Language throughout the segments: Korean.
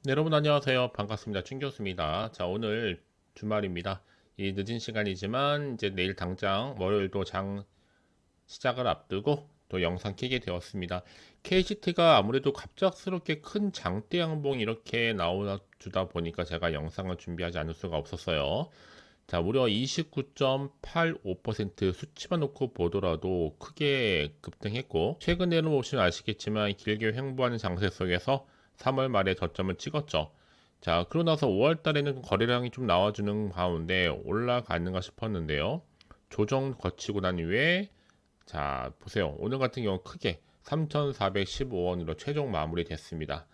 네, 여러분 안녕하세요. 반갑습니다. 춘교수입니다. 자, 오늘 주말입니다. 이 늦은 시간이지만 이제 내일 당장 월요일도 장 시작을 앞두고 또 영상 켜게 되었습니다. KCT가 아무래도 갑작스럽게 큰 장대 양봉 이렇게 나와주다 보니까 제가 영상을 준비하지 않을 수가 없었어요. 자, 무려 29.85% 수치만 놓고 보더라도 크게 급등했고, 최근에는 보시면 아시겠지만 길게 횡보하는 장세 속에서 3월 말에 저점을 찍었죠. 자, 그러고 나서 5월 달에는 거래량이 좀 나와주는 가운데 올라가는가 싶었는데요. 조정 거치고 난 이후에, 자, 보세요. 오늘 같은 경우 크게 3,415원으로 최종 마무리됐습니다.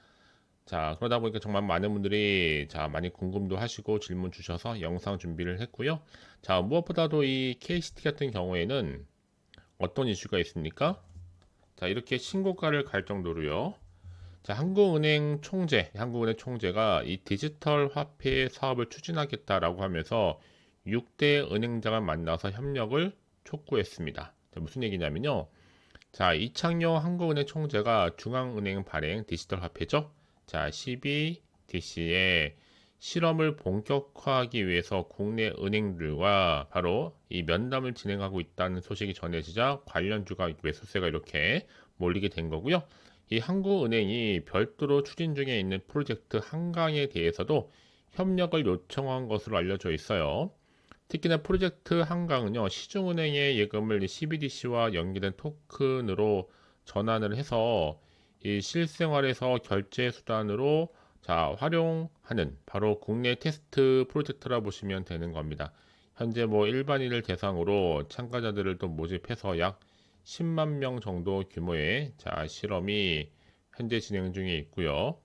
자, 그러다 보니까 정말 많은 분들이 많이 궁금도 하시고 질문 주셔서 영상 준비를 했고요. 자, 무엇보다도 이 KCT 같은 경우에는 어떤 이슈가 있습니까? 자, 이렇게 신고가를 갈 정도로요. 자, 한국은행 총재가 이 디지털 화폐 사업을 추진하겠다라고 하면서 6대 은행장을 만나서 협력을 촉구했습니다. 자, 무슨 얘기냐면요. 자, 이창용 한국은행 총재가 중앙은행 발행 디지털 화폐죠. 자, CBDC의 실험을 본격화하기 위해서 국내 은행들과 바로 이 면담을 진행하고 있다는 소식이 전해지자 관련주가 매수세가 이렇게 몰리게 된 거고요. 이 한국은행이 별도로 추진 중에 있는 프로젝트 한강에 대해서도 협력을 요청한 것으로 알려져 있어요. 특히나 프로젝트 한강은요, 시중은행의 예금을 CBDC와 연계된 토큰으로 전환을 해서 이 실생활에서 결제 수단으로 활용하는 바로 국내 테스트 프로젝트라 보시면 되는 겁니다. 현재 뭐 일반인을 대상으로 참가자들을 또 모집해서 약 10만 명 정도 규모의 실험이 현재 진행 중에 있고요.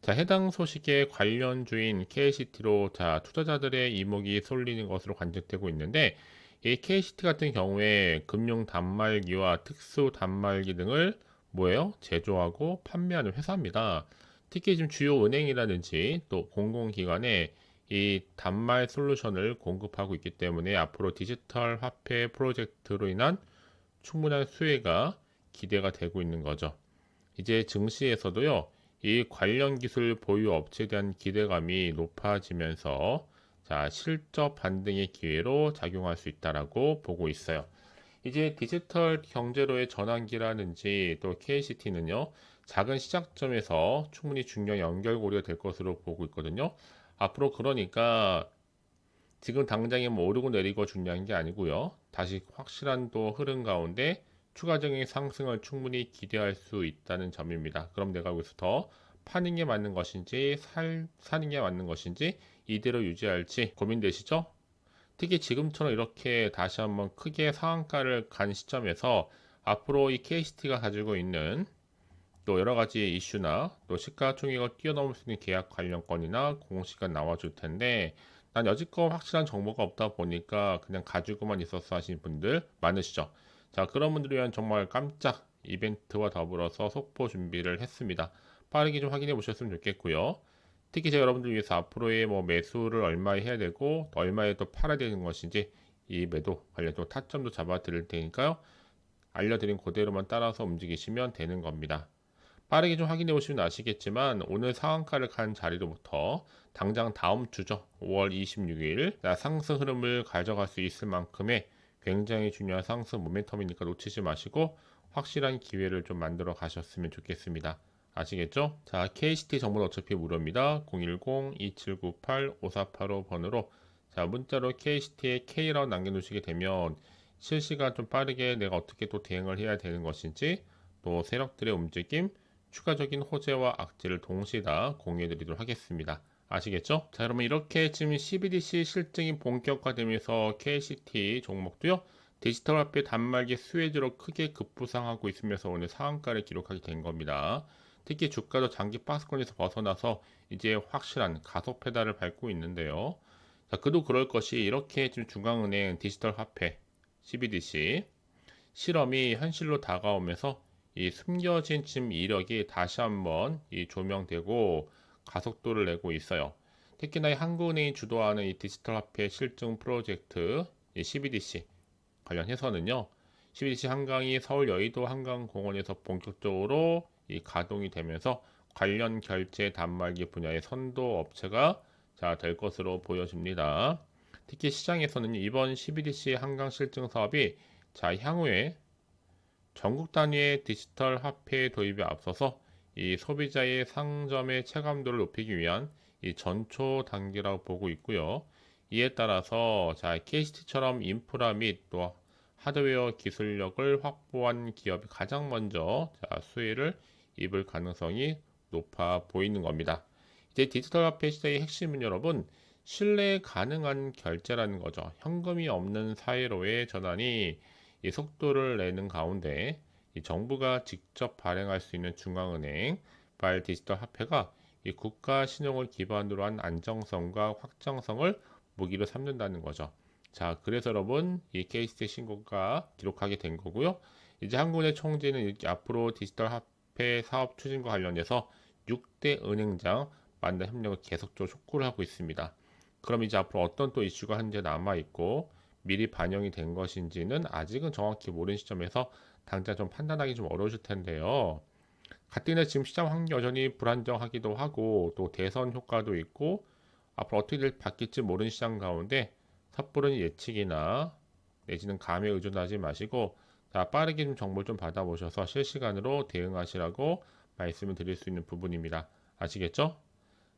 자, 해당 소식에 관련주인 KCT로 투자자들의 이목이 쏠리는 것으로 관측되고 있는데, 이 KCT 같은 경우에 금융 단말기와 특수 단말기 등을 뭐예요? 제조하고 판매하는 회사입니다. 특히 지금 주요 은행이라든지 또 공공기관에 이 단말 솔루션을 공급하고 있기 때문에 앞으로 디지털 화폐 프로젝트로 인한 충분한 수혜가 기대가 되고 있는 거죠. 이제 증시에서도요, 이 관련 기술 보유 업체에 대한 기대감이 높아지면서 실적 반등의 기회로 작용할 수 있다라고 보고 있어요. 이제 디지털 경제로의 전환기라든지 또 KCT는요, 작은 시작점에서 충분히 중요한 연결고리가 될 것으로 보고 있거든요. 앞으로 그러니까 지금 당장에 뭐 오르고 내리고 중요한 게 아니고요. 다시 확실한 또 흐름 가운데 추가적인 상승을 충분히 기대할 수 있다는 점입니다. 그럼 내가 여기서 더 파는 게 맞는 것인지 사는 게 맞는 것인지 이대로 유지할지 고민되시죠? 특히 지금처럼 이렇게 다시 한번 크게 상한가를 간 시점에서 앞으로 이 KCT가 가지고 있는 또 여러 가지 이슈나 또 시가총액을 뛰어넘을 수 있는 계약 관련건이나 공시가 나와줄 텐데 난 여지껏 확실한 정보가 없다 보니까 그냥 가지고만 있었어 하시는 분들 많으시죠. 자, 그런 분들을 위한 정말 깜짝 이벤트와 더불어서 속보 준비를 했습니다. 빠르게 좀 확인해 보셨으면 좋겠고요. 특히 제가 여러분들 위해서 앞으로의 뭐 매수를 얼마에 해야 되고 얼마에 또 팔아야 되는 것인지 이 매도 관련 또 타점도 잡아 드릴 테니까요. 알려드린 그대로만 따라서 움직이시면 되는 겁니다. 빠르게 좀 확인해 보시면 아시겠지만 오늘 상한가를 간 자리로부터 당장 다음 주죠. 5월 26일 상승 흐름을 가져갈 수 있을 만큼의 굉장히 중요한 상승 모멘텀이니까 놓치지 마시고 확실한 기회를 좀 만들어 가셨으면 좋겠습니다. 아시겠죠? 자, KCT 정보는 어차피 무료입니다. 010-2798-5485번으로 문자로 KCT에 K라고 남겨놓으시게 되면 실시간 좀 빠르게 내가 어떻게 또 대응을 해야 되는 것인지 또 세력들의 움직임 추가적인 호재와 악재를 동시에 다 공유해 드리도록 하겠습니다. 아시겠죠? 자, 그러면 이렇게 지금 CBDC 실증이 본격화되면서 KCT 종목도요, 디지털 화폐 단말기 수혜주로 크게 급부상하고 있으면서 오늘 상한가를 기록하게 된 겁니다. 특히 주가도 장기 박스권에서 벗어나서 이제 확실한 가속 페달을 밟고 있는데요. 자, 그도 그럴 것이 이렇게 지금 중앙은행 디지털 화폐 CBDC 실험이 현실로 다가오면서 이 숨겨진 지금 이력이 다시 한번 이 조명되고 가속도를 내고 있어요. 특히나 이 한국은행이 주도하는 이 디지털 화폐 실증 프로젝트 이 CBDC 관련해서는요. CBDC 한강이 서울 여의도 한강공원에서 본격적으로 이 가동이 되면서 관련 결제 단말기 분야의 선도 업체가 될 것으로 보여집니다. 특히 시장에서는 이번 CBDC 한강 실증 사업이 향후에 전국 단위의 디지털 화폐 도입에 앞서서 이 소비자의 상점의 체감도를 높이기 위한 이 전초 단계라고 보고 있고요. 이에 따라서 KCT처럼 인프라 및 또 하드웨어 기술력을 확보한 기업이 가장 먼저 수혜를 입을 가능성이 높아 보이는 겁니다. 이제 디지털 화폐 시대의 핵심은 여러분 신뢰 가능한 결제라는 거죠. 현금이 없는 사회로의 전환이 이 속도를 내는 가운데 이 정부가 직접 발행할 수 있는 중앙은행 발 디지털 화폐가 이 국가 신용을 기반으로 한 안정성과 확장성을 무기로 삼는다는 거죠. 그래서 여러분 이 KCT 신고가 기록하게 된 거고요. 이제 한국은행 총재는 이렇게 앞으로 디지털 화폐 사업 추진과 관련해서 6대 은행장 만나 협력을 계속적으로 촉구를 하고 있습니다. 그럼 이제 앞으로 어떤 또 이슈가 현재 남아 있고 미리 반영이 된 것인지는 아직은 정확히 모르는 시점에서 당장 좀 판단하기 좀 어려우실 텐데요. 같은 지금 시장 환경이 여전히 불안정하기도 하고 또 대선 효과도 있고 앞으로 어떻게 바뀔지 모르는 시장 가운데 섣부른 예측이나 내지는 감에 의존하지 마시고 빠르게 좀 정보를 좀 받아보셔서 실시간으로 대응하시라고 말씀을 드릴 수 있는 부분입니다. 아시겠죠?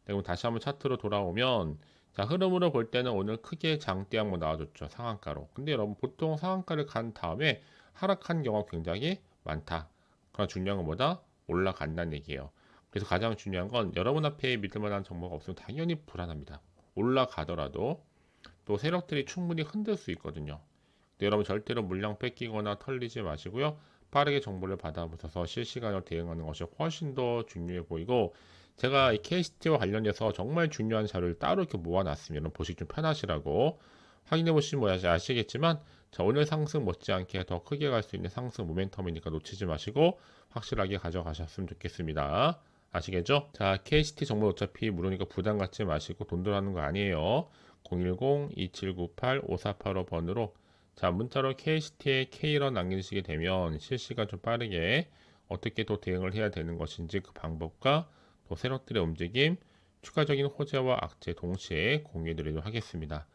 네, 그럼 다시 한번 차트로 돌아오면 흐름으로 볼 때는 오늘 크게 장대 한번 나와줬죠. 상한가로. 근데 여러분 보통 상한가를 간 다음에 하락한 경우가 굉장히 많다. 그러나 중요한 건 뭐다? 올라간다는 얘기예요. 그래서 가장 중요한 건 여러분 앞에 믿을 만한 정보가 없으면 당연히 불안합니다. 올라가더라도 또 세력들이 충분히 흔들 수 있거든요. 근데 여러분 절대로 물량 뺏기거나 털리지 마시고요. 빠르게 정보를 받아보셔서 실시간으로 대응하는 것이 훨씬 더 중요해 보이고 제가 이 KCT와 관련해서 정말 중요한 자료를 따로 이렇게 모아놨으면 보시기 좀 편하시라고 확인해 보시면 뭐 아시겠지만 오늘 상승 못지않게 더 크게 갈 수 있는 상승 모멘텀이니까 놓치지 마시고 확실하게 가져가셨으면 좋겠습니다. 아시겠죠? KCT 정보 어차피 무료니까 부담 갖지 마시고 돈 들어가는 거 아니에요. 010-2798-5485번으로 문자로 KCT에 K로 남기시게 되면 실시간 좀 빠르게 어떻게 또 대응을 해야 되는 것인지 그 방법과 또 세력들의 움직임, 추가적인 호재와 악재 동시에 공유해 드리도록 하겠습니다.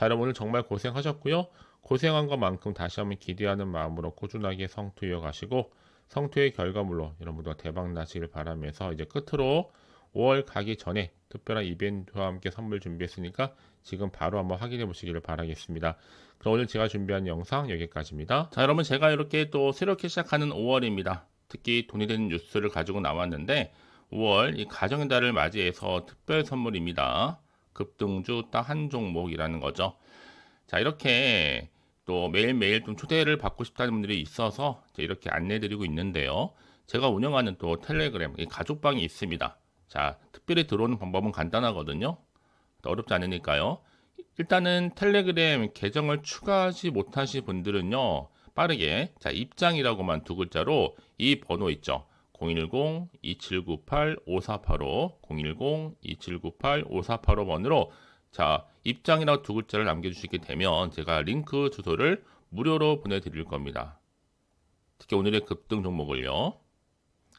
여러분 오늘 정말 고생하셨고요. 고생한 것만큼 다시 한번 기대하는 마음으로 꾸준하게 성투 이어가시고 성투의 결과물로 여러분들 대박 나시길 바라면서 이제 끝으로 5월 가기 전에 특별한 이벤트와 함께 선물 준비했으니까 지금 바로 한번 확인해 보시기를 바라겠습니다. 그럼 오늘 제가 준비한 영상 여기까지입니다. 여러분 제가 이렇게 또 새롭게 시작하는 5월입니다. 특히 돈이 되는 뉴스를 가지고 나왔는데 5월 이 가정의 달을 맞이해서 특별 선물입니다. 급등주 딱 한 종목이라는 거죠. 이렇게 또 매일매일 좀 초대를 받고 싶다는 분들이 있어서 이렇게 안내드리고 있는데요. 제가 운영하는 또 텔레그램 가족방이 있습니다. 특별히 들어오는 방법은 간단하거든요. 어렵지 않으니까요. 일단은 텔레그램 계정을 추가하지 못하신 분들은요. 빠르게 입장이라고만 두 글자로 이 번호 있죠. 010-2798-5485 010-2798-5485번으로 입장이라고 두 글자를 남겨주시게 되면 제가 링크 주소를 무료로 보내드릴 겁니다. 특히 오늘의 급등 종목을요.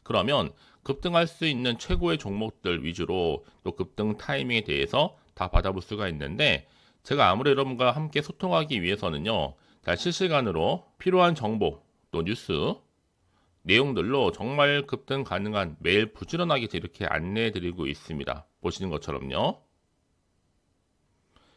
그러면 급등할 수 있는 최고의 종목들 위주로 또 급등 타이밍에 대해서 다 받아볼 수가 있는데 제가 아무래도 여러분과 함께 소통하기 위해서는요. 실시간으로 필요한 정보 또 뉴스 내용들로 정말 급등 가능한 매일 부지런하게 이렇게 안내해 드리고 있습니다. 보시는 것처럼요.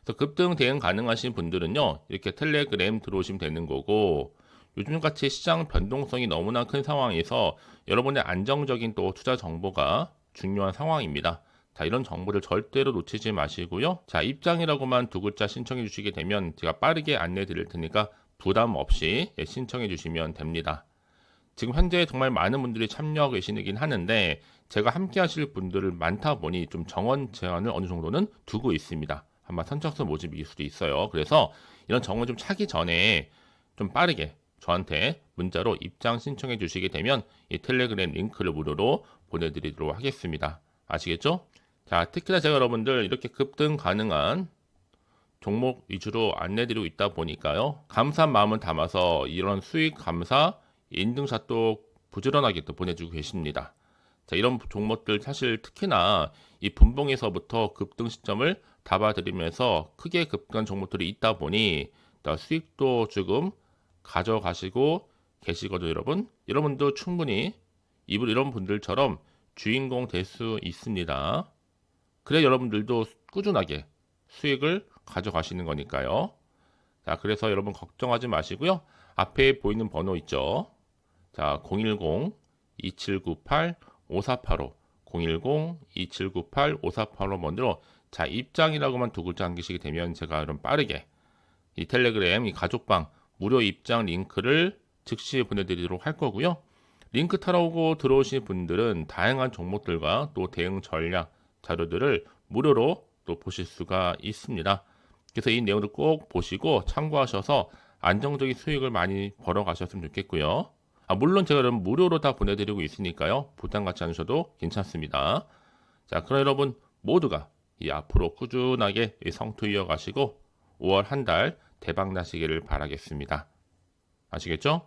그래서 급등 대응 가능하신 분들은요. 이렇게 텔레그램 들어오시면 되는 거고 요즘같이 시장 변동성이 너무나 큰 상황에서 여러분의 안정적인 또 투자 정보가 중요한 상황입니다. 이런 정보를 절대로 놓치지 마시고요. 입장이라고만 두 글자 신청해 주시게 되면 제가 빠르게 안내 드릴 테니까 부담 없이 신청해 주시면 됩니다. 지금 현재 정말 많은 분들이 참여하고 계시긴 하는데 제가 함께 하실 분들을 많다 보니 좀 정원 제한을 어느 정도는 두고 있습니다. 아마 선착순 모집일 수도 있어요. 그래서 이런 정원 좀 차기 전에 좀 빠르게 저한테 문자로 입장 신청해 주시게 되면 이 텔레그램 링크를 무료로 보내드리도록 하겠습니다. 아시겠죠? 특히나 제가 여러분들 이렇게 급등 가능한 종목 위주로 안내드리고 있다 보니까요. 감사한 마음을 담아서 이런 수익 감사 인증샷도 부지런하게 또 보내주고 계십니다. 자, 이런 종목들 사실 특히나 이 분봉에서부터 급등 시점을 잡아드리면서 크게 급등한 종목들이 있다 보니 수익도 조금 가져가시고 계시거든요, 여러분. 여러분도 충분히 이런 분들처럼 주인공 될 수 있습니다. 그래 여러분들도 꾸준하게 수익을 가져가시는 거니까요. 자, 그래서 여러분 걱정하지 마시고요. 앞에 보이는 번호 있죠. 자, 010-2798-5485 010-2798-5485 번호로 자, 입장이라고만 두 글자 남기시게 되면 제가 그럼 빠르게 이 텔레그램 이 가족방 무료 입장 링크를 즉시 보내드리도록 할 거고요. 링크 타러오고 들어오신 분들은 다양한 종목들과 또 대응 전략 자료들을 무료로 또 보실 수가 있습니다. 그래서 이 내용을 꼭 보시고 참고하셔서 안정적인 수익을 많이 벌어 가셨으면 좋겠고요. 물론 제가 그럼 무료로 다 보내드리고 있으니까요. 부담 갖지 않으셔도 괜찮습니다. 자, 그럼 여러분 모두가 이 앞으로 꾸준하게 이 성투 이어가시고 5월 한 달 대박 나시기를 바라겠습니다. 아시겠죠?